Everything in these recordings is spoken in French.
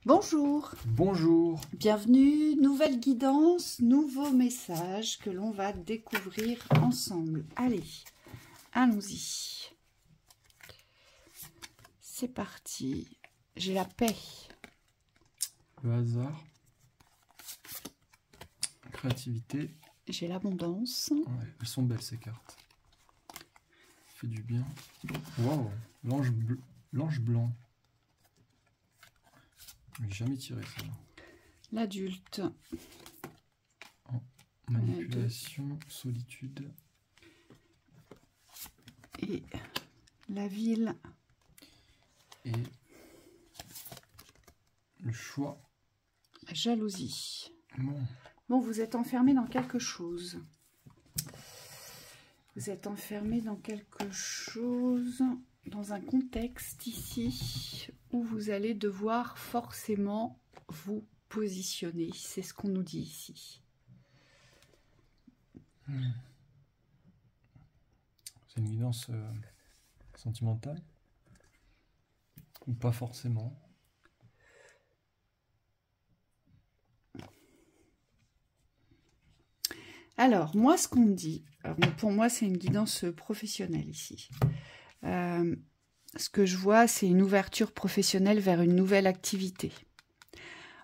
Bonjour, Bonjour. bienvenue, nouvelle guidance, nouveau message que l'on va découvrir ensemble. Allez, allons-y. C'est parti, j'ai la paix. Le hasard. Créativité. J'ai l'abondance. Ouais, elles sont belles ces cartes. Ça fait du bien. Waouh, l'ange blanc. J'ai jamais tiré ça. L'adulte. Manipulation, solitude. Et la ville. Et le choix. La jalousie. Bon, vous êtes enfermé dans quelque chose. Vous êtes enfermé dans quelque chose, dans un contexte ici, où vous allez devoir forcément vous positionner. C'est ce qu'on nous dit ici. c'est une guidance sentimentale. Ou pas forcément. Alors, moi, ce qu'on me dit, pour moi, c'est une guidance professionnelle ici. Ce que je vois, c'est une ouverture professionnelle vers une nouvelle activité.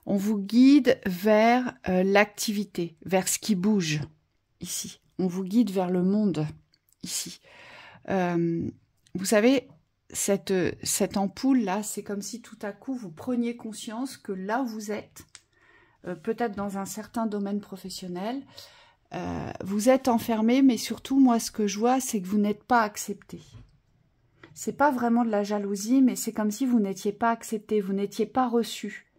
On vous guide vers l'activité, vers ce qui bouge, ici. On vous guide vers le monde, ici. Vous savez, cette ampoule-là, c'est comme si tout à coup, vous preniez conscience que là où vous êtes, peut-être dans un certain domaine professionnel, vous êtes enfermé, mais surtout, moi, ce que je vois, c'est que vous n'êtes pas accepté. C'est pas vraiment de la jalousie, mais c'est comme si vous n'étiez pas accepté, vous n'étiez pas reçu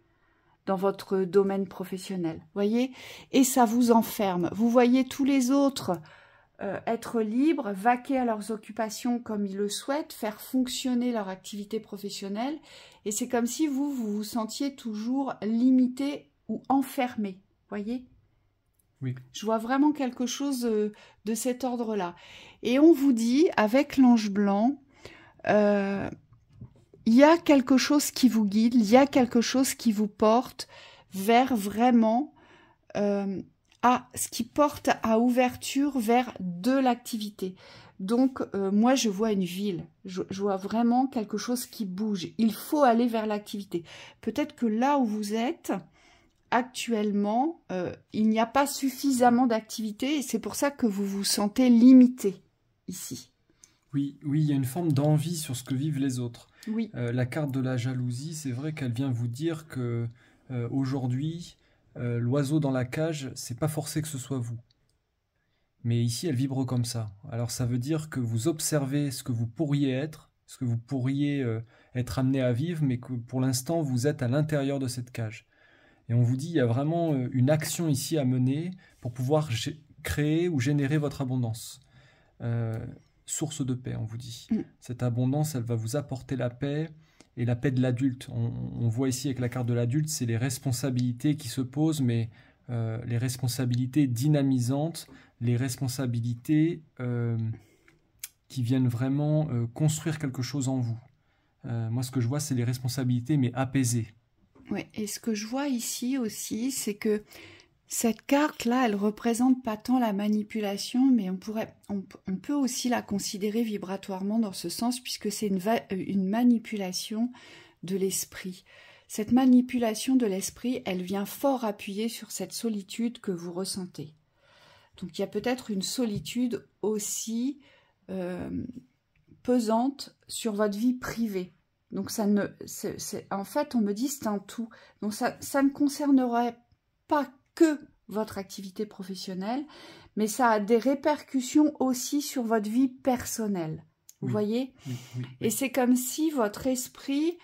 dans votre domaine professionnel, voyez? Et ça vous enferme. Vous voyez tous les autres être libres, vaquer à leurs occupations comme ils le souhaitent, faire fonctionner leur activité professionnelle, et c'est comme si vous vous sentiez toujours limité ou enfermé, voyez? Oui. Je vois vraiment quelque chose de cet ordre-là. Et on vous dit, avec l'ange blanc, il y a quelque chose qui vous guide, il y a quelque chose qui vous porte vers vraiment ce qui porte à ouverture vers de l'activité. Donc, moi, je vois une ville. Je vois vraiment quelque chose qui bouge. Il faut aller vers l'activité. Peut-être que là où vous êtes, actuellement, il n'y a pas suffisamment d'activité et c'est pour ça que vous vous sentez limité ici. Oui, il y a une forme d'envie sur ce que vivent les autres. Oui. La carte de la jalousie, c'est vrai qu'elle vient vous dire que aujourd'hui, l'oiseau dans la cage, c'est pas forcé que ce soit vous. Mais ici, elle vibre comme ça. Alors ça veut dire que vous observez ce que vous pourriez être, ce que vous pourriez être amené à vivre, mais que pour l'instant, vous êtes à l'intérieur de cette cage. Et on vous dit, il y a vraiment une action ici à mener pour pouvoir créer ou générer votre abondance. Source de paix, on vous dit. Cette abondance, elle va vous apporter la paix et la paix de l'adulte. On voit ici avec la carte de l'adulte, c'est les responsabilités qui se posent, mais les responsabilités dynamisantes, les responsabilités qui viennent vraiment construire quelque chose en vous. Moi, ce que je vois, c'est les responsabilités, mais apaisées. Oui, et ce que je vois ici aussi, c'est que cette carte-là, elle représente pas tant la manipulation, mais on peut aussi la considérer vibratoirement dans ce sens, puisque c'est une manipulation de l'esprit. Cette manipulation de l'esprit, elle vient fort appuyer sur cette solitude que vous ressentez. Donc il y a peut-être une solitude aussi pesante sur votre vie privée. Donc en fait, on me dit c'est un tout. Donc ça ne concernerait pas que votre activité professionnelle, mais ça a des répercussions aussi sur votre vie personnelle. Vous voyez? Oui. Et c'est comme si votre esprit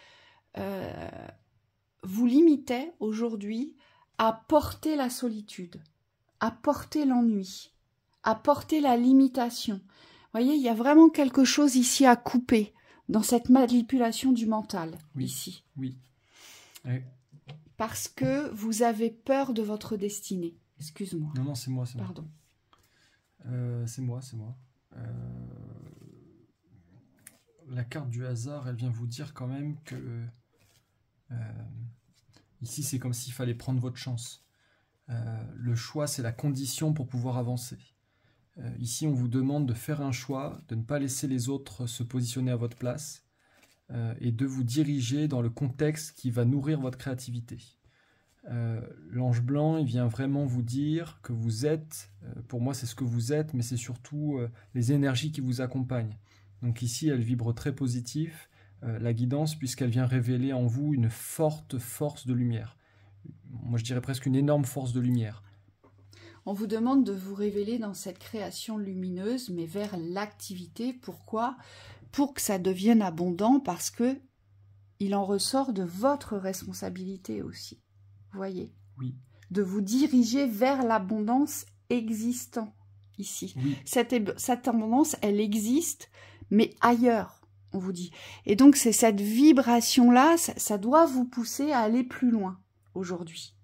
vous limitait aujourd'hui à porter la solitude, à porter l'ennui, à porter la limitation. Vous voyez, il y a vraiment quelque chose ici à couper dans cette manipulation du mental, ici. Oui. Parce que vous avez peur de votre destinée. Excuse-moi. Non, c'est moi. Pardon. C'est moi. La carte du hasard, elle vient vous dire quand même que Ici, c'est comme s'il fallait prendre votre chance. Le choix, c'est la condition pour pouvoir avancer. Ici, on vous demande de faire un choix, de ne pas laisser les autres se positionner à votre place et de vous diriger dans le contexte qui va nourrir votre créativité. L'ange blanc, il vient vraiment vous dire que vous êtes, pour moi c'est ce que vous êtes, mais c'est surtout les énergies qui vous accompagnent. Donc ici, elle vibre très positif, la guidance, puisqu'elle vient révéler en vous une forte force de lumière. Moi je dirais presque une énorme force de lumière. On vous demande de vous révéler dans cette création lumineuse, mais vers l'activité. Pourquoi? Pour que ça devienne abondant, parce que il en ressort de votre responsabilité aussi. Vous voyez? Oui. De vous diriger vers l'abondance existant ici. Oui. Cette abondance, elle existe, mais ailleurs, on vous dit. Et donc, c'est cette vibration-là, ça doit vous pousser à aller plus loin aujourd'hui.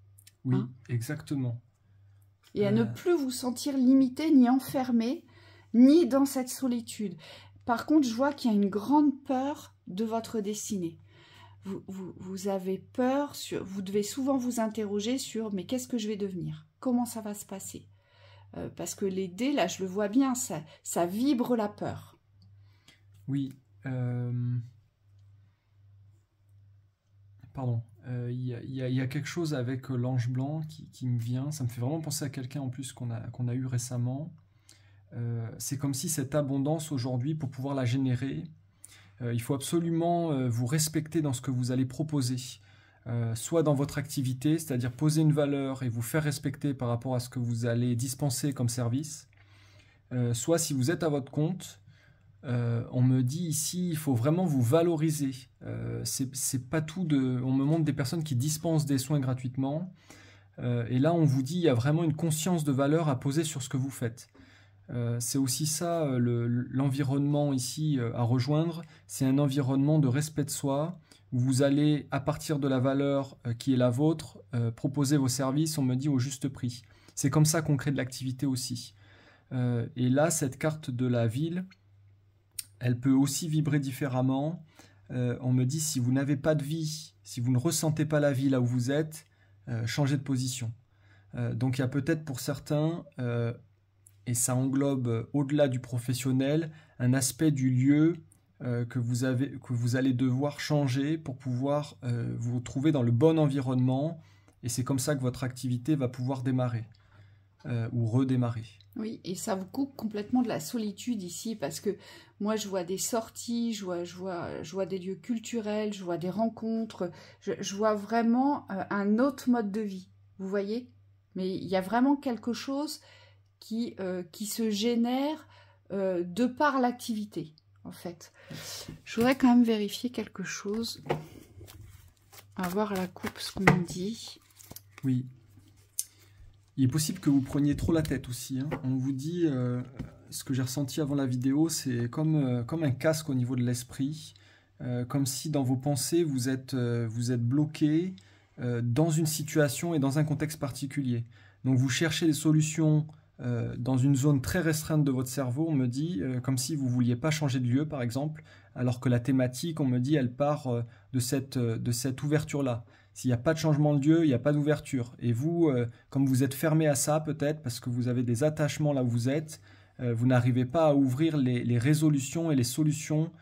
Oui, exactement. Et à ne plus vous sentir limité, ni enfermé, ni dans cette solitude. Par contre, je vois qu'il y a une grande peur de votre destinée. Vous avez peur, vous devez souvent vous interroger sur « mais qu'est-ce que je vais devenir? Comment ça va se passer ?» Parce que les dés, là, je le vois bien, ça vibre la peur. Oui. Pardon. Il y a quelque chose avec l'ange blanc qui me vient. Ça me fait vraiment penser à quelqu'un en plus qu'on a eu récemment. C'est comme si cette abondance aujourd'hui, pour pouvoir la générer, il faut absolument vous respecter dans ce que vous allez proposer. Soit dans votre activité, c'est-à-dire poser une valeur et vous faire respecter par rapport à ce que vous allez dispenser comme service. Soit si vous êtes à votre compte, on me dit ici, il faut vraiment vous valoriser. C'est pas tout de... On me montre des personnes qui dispensent des soins gratuitement. Et là, on vous dit, il y a vraiment une conscience de valeur à poser sur ce que vous faites. C'est aussi ça, l'environnement ici à rejoindre. C'est un environnement de respect de soi, où vous allez, à partir de la valeur qui est la vôtre, proposer vos services, on me dit, au juste prix. C'est comme ça qu'on crée de l'activité aussi. Et là, cette carte de la ville, elle peut aussi vibrer différemment. On me dit, si vous n'avez pas de vie, si vous ne ressentez pas la vie là où vous êtes, changez de position. Donc il y a peut-être pour certains, et ça englobe au-delà du professionnel, un aspect du lieu que vous allez devoir changer pour pouvoir vous trouver dans le bon environnement. Et c'est comme ça que votre activité va pouvoir démarrer ou redémarrer. Oui, et ça vous coupe complètement de la solitude ici, parce que moi je vois des sorties, je vois des lieux culturels, je vois des rencontres, je vois vraiment un autre mode de vie, vous voyez? Mais il y a vraiment quelque chose qui se génère de par l'activité, en fait. Je voudrais quand même vérifier quelque chose, à voir la coupe, ce qu'on me dit. Oui. Il est possible que vous preniez trop la tête aussi. Hein. On vous dit, ce que j'ai ressenti avant la vidéo, c'est comme un casque au niveau de l'esprit, comme si dans vos pensées, vous êtes bloqué dans une situation et dans un contexte particulier. Donc vous cherchez des solutions dans une zone très restreinte de votre cerveau, on me dit, comme si vous ne vouliez pas changer de lieu, par exemple, alors que la thématique, on me dit, elle part de cette ouverture-là. S'il n'y a pas de changement de lieu, il n'y a pas d'ouverture. Et vous, comme vous êtes fermé à ça peut-être, parce que vous avez des attachements là où vous êtes, vous n'arrivez pas à ouvrir les résolutions et les solutions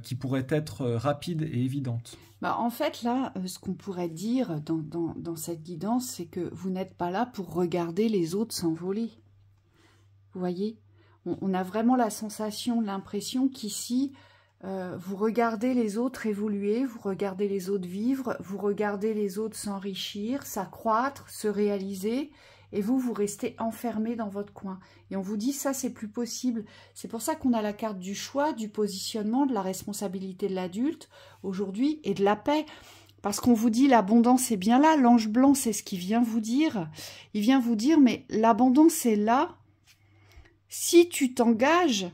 qui pourraient être rapides et évidentes. Bah, en fait, là, ce qu'on pourrait dire dans cette guidance, c'est que vous n'êtes pas là pour regarder les autres s'envoler. Vous voyez, on a vraiment la sensation, l'impression qu'ici, vous regardez les autres évoluer, vous regardez les autres vivre, vous regardez les autres s'enrichir, s'accroître, se réaliser, et vous restez enfermé dans votre coin. Et on vous dit, ça, c'est plus possible. C'est pour ça qu'on a la carte du choix, du positionnement, de la responsabilité de l'adulte, aujourd'hui, et de la paix. Parce qu'on vous dit, l'abondance est bien là. L'ange blanc, c'est ce qu'il vient vous dire. Il vient vous dire, mais l'abondance est là. Si tu t'engages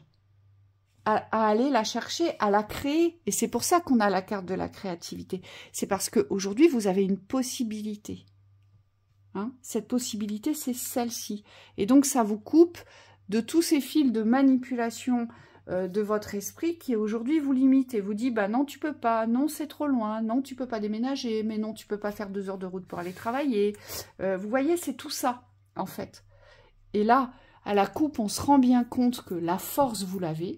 à aller la chercher, à la créer. Et c'est pour ça qu'on a la carte de la créativité. C'est parce qu'aujourd'hui, vous avez une possibilité. Hein, cette possibilité, c'est celle-ci. Et donc, ça vous coupe de tous ces fils de manipulation de votre esprit qui aujourd'hui vous limite et vous dit bah non tu peux pas, non c'est trop loin, non tu peux pas déménager, mais non tu peux pas faire 2 heures de route pour aller travailler. Vous voyez, c'est tout ça en fait. Et là, à la coupe, on se rend bien compte que la force vous l'avez,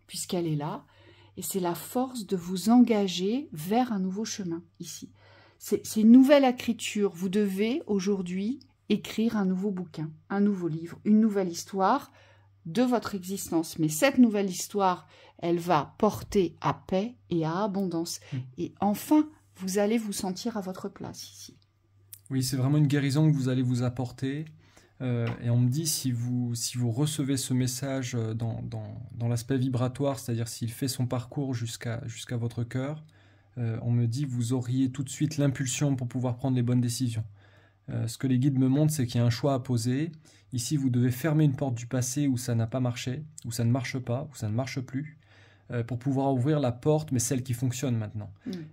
puisqu'elle est là, et c'est la force de vous engager vers un nouveau chemin ici. C'est une nouvelle écriture. Vous devez aujourd'hui écrire un nouveau bouquin, un nouveau livre, une nouvelle histoire de votre existence. Mais cette nouvelle histoire, elle va porter à paix et à abondance. Et enfin, vous allez vous sentir à votre place ici. Oui, c'est vraiment une guérison que vous allez vous apporter. Et on me dit, si vous recevez ce message dans l'aspect vibratoire, c'est-à-dire s'il fait son parcours jusqu'à votre cœur, on me dit vous auriez tout de suite l'impulsion pour pouvoir prendre les bonnes décisions. Ce que les guides me montrent, c'est qu'il y a un choix à poser. Ici, vous devez fermer une porte du passé où ça n'a pas marché, où ça ne marche pas, où ça ne marche plus, pour pouvoir ouvrir la porte, mais celle qui fonctionne maintenant.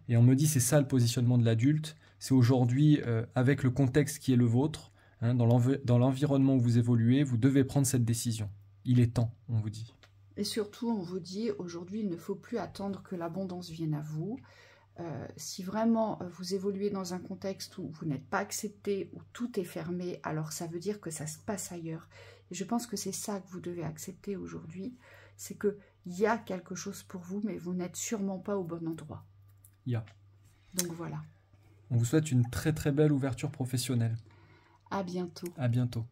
Et on me dit, c'est ça le positionnement de l'adulte. C'est aujourd'hui, avec le contexte qui est le vôtre, hein, dans l'environnement où vous évoluez, vous devez prendre cette décision. Il est temps, on vous dit. Et surtout, on vous dit, aujourd'hui, il ne faut plus attendre que l'abondance vienne à vous. Si vraiment vous évoluez dans un contexte où vous n'êtes pas accepté, où tout est fermé, alors ça veut dire que ça se passe ailleurs. Et je pense que c'est ça que vous devez accepter aujourd'hui, c'est qu'il y a quelque chose pour vous, mais vous n'êtes sûrement pas au bon endroit. Donc voilà. On vous souhaite une très très belle ouverture professionnelle. À bientôt. À bientôt.